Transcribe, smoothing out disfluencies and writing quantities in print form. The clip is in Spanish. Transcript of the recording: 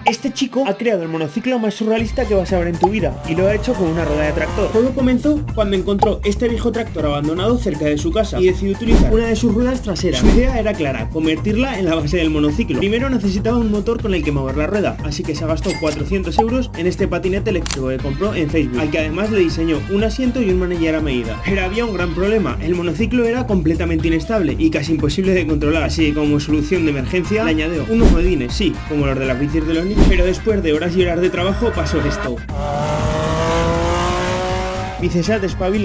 Este chico ha creado el monociclo más surrealista que vas a ver en tu vida y lo ha hecho con una rueda de tractor. Todo comenzó cuando encontró este viejo tractor abandonado cerca de su casa y decidió utilizar una de sus ruedas traseras. Su idea era clara, convertirla en la base del monociclo. Primero necesitaba un motor con el que mover la rueda, así que se gastó 400 euros en este patinete eléctrico que compró en Facebook, al que además le diseñó un asiento y un manillar a medida. Pero había un gran problema, el monociclo era completamente inestable y casi imposible de controlar, así que como solución de emergencia le añadió unos ruedines, sí, como los de las bicis de los niños. Pero después de horas y horas de trabajo pasó esto. Vicesat, espabila.